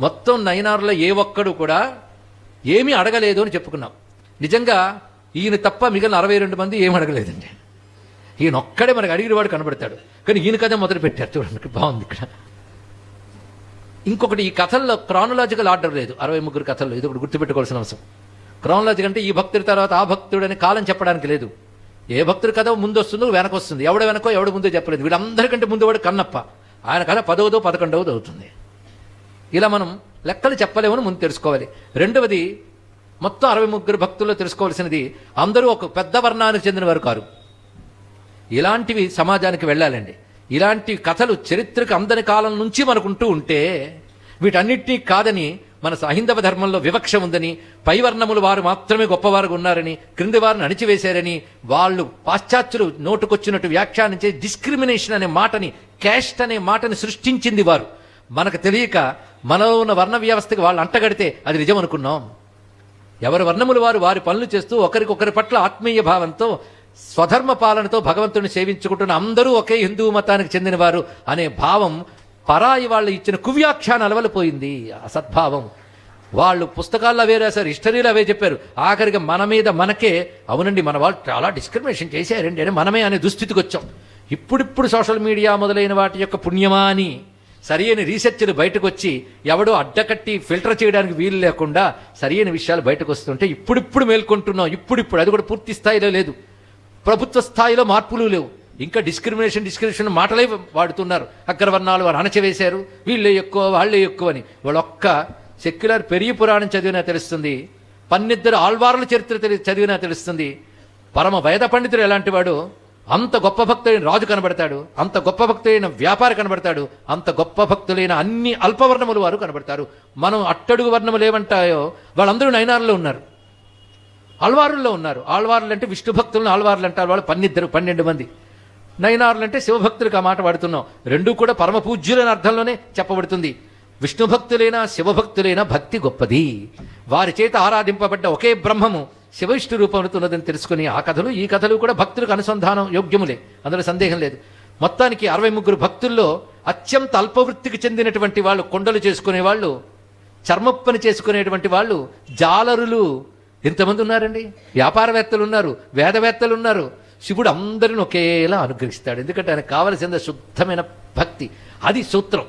మొత్తం నయనారులో ఏ ఒక్కడు కూడా ఏమీ అడగలేదు అని చెప్పుకున్నాం. నిజంగా ఈయన తప్ప మిగిలిన 62 మంది ఏమి అడగలేదండి. ఈయన ఒక్కడే మనకు అడిగిన వాడు కనబడతాడు. కానీ ఈయన కథ మొదలు పెట్టారు చూడండి, బాగుంది ఇక్కడ. ఇంకొకటి, ఈ కథల్లో క్రానలాజికల్ ఆర్డర్ లేదు. 63 కథల్లో ఇది ఒకటి గుర్తుపెట్టుకోవాల్సిన అవసరం. క్రానలాజిక్ అంటే ఈ భక్తుడి తర్వాత ఆ భక్తుడని కాలం చెప్పడానికి లేదు. ఏ భక్తుడి కథ ముందు వస్తుందో వెనక వస్తుంది. ఎవడ వెనకో ఎవడు ముందో చెప్పలేదు. వీళ్ళందరికంటే ముందు వాడు కన్నప్ప. ఆయన కథ 10వదో 11వదో అవుతుంది. ఇలా మనం లెక్కలు చెప్పలేమని ముందు తెలుసుకోవాలి. రెండవది, మొత్తం 63 భక్తుల్లో తెలుసుకోవాల్సినది, అందరూ ఒక పెద్ద వర్ణానికి చెందిన వారు కారు. ఇలాంటివి సమాజానికి వెళ్ళాలండి. ఇలాంటి కథలు చరిత్రకు అందని కాలం నుంచి మనకుంటూ ఉంటే, వీటన్నిటినీ కాదని మన హైందవ ధర్మంలో వివక్ష ఉందని, పైవర్ణములు వారు మాత్రమే గొప్పవారుగా ఉన్నారని, క్రింది వారిని అణిచివేశారని, వాళ్ళు పాశ్చాత్యులు నోటుకొచ్చినట్టు వ్యాఖ్యానించే డిస్క్రిమినేషన్ అనే మాటని, క్యాస్ట్ అనే మాటని సృష్టించింది వారు. మనకు తెలియక మనలో ఉన్న వర్ణ వ్యవస్థకి వాళ్ళు అంటగడితే అది నిజం అనుకున్నాం. ఎవరి వర్ణములు వారు వారి పనులు చేస్తూ ఒకరికొకరి పట్ల ఆత్మీయ భావంతో స్వధర్మ పాలనతో భగవంతుని సేవించుకుంటున్న అందరూ ఒకే హిందూ మతానికి చెందినవారు అనే భావం పరాయి వాళ్ళు ఇచ్చిన కువ్యాఖ్యానాల వల్ల పోయింది. అసద్భావం. వాళ్ళు పుస్తకాల్లో అవే రాశారు, హిస్టరీలో అవే చెప్పారు. ఆఖరిగా మన మీద మనకే, అవునండి మన వాళ్ళు చాలా డిస్క్రిమినేషన్ చేశారండి అని మనమే అనే దుస్థితికి వచ్చాం. ఇప్పుడిప్పుడు సోషల్ మీడియా మొదలైన వాటి యొక్క పుణ్యమా అని సరియైన రీసెర్చ్లు బయటకు వచ్చి, ఎవడో అడ్డకట్టి ఫిల్టర్ చేయడానికి వీలు లేకుండా సరియైన విషయాలు బయటకు వస్తుంటే ఇప్పుడిప్పుడు మేల్కొంటున్నాం. ఇప్పుడిప్పుడు, అది కూడా పూర్తి స్థాయిలో లేదు. ప్రభుత్వ స్థాయిలో మార్పులు లేవు. ఇంకా డిస్క్రిమినేషన్ మాటలే వాడుతున్నారు. అగ్రవర్ణాలు వారు అణచివేశారు, వీళ్ళే ఎక్కువ వాళ్ళే ఎక్కువ అని. వాళ్ళొక్క సెక్యులర్ పెరిగి పురాణం చదివినా తెలుస్తుంది, 12 ఆళ్వార్ల చరిత్ర చదివినా తెలుస్తుంది. పరమ వేద పండితుడు ఎలాంటి వాడు, అంత గొప్ప భక్తులైన రాజు కనబడతాడు, అంత గొప్ప భక్తులైన వ్యాపారి కనబడతాడు, అంత గొప్ప భక్తులైన అన్ని అల్పవర్ణములు వారు కనబడతారు. మనం అట్టడుగు వర్ణములు ఏమంటాయో వాళ్ళందరూ నయనారులో ఉన్నారు, ఆళ్వారుల్లో ఉన్నారు. ఆళ్వారులు అంటే విష్ణు భక్తులను ఆళ్వారులు అంటారు. వాళ్ళు 12 మంది. నయనారులు అంటే శివభక్తులకు ఆ మాట వాడుతున్నాం. రెండూ కూడా పరమ పూజ్యులైన అర్థంలోనే చెప్పబడుతుంది. విష్ణు భక్తులైనా శివభక్తులైనా భక్తి గొప్పది. వారి చేత ఆరాధింపబడ్డ ఒకే బ్రహ్మము శివవిష్ణు రూపంతున్నదని తెలుసుకుని ఆ కథలు ఈ కథలు కూడా భక్తులకు అనుసంధానం యోగ్యములే, అందులో సందేహం లేదు. మొత్తానికి 63 భక్తుల్లో అత్యంత అల్పవృత్తికి చెందినటువంటి వాళ్ళు, కొండలు చేసుకునే వాళ్ళు, చర్మప్పని చేసుకునేటువంటి వాళ్ళు, జాలరులు ఎంతమంది ఉన్నారండి. వ్యాపారవేత్తలు ఉన్నారు, వేదవేత్తలు ఉన్నారు. శివుడు అందరిని ఒకేలా అనుగ్రహిస్తాడు. ఎందుకంటే ఆయనకు కావలసిన శుద్ధమైన భక్తి. అది సూత్రం.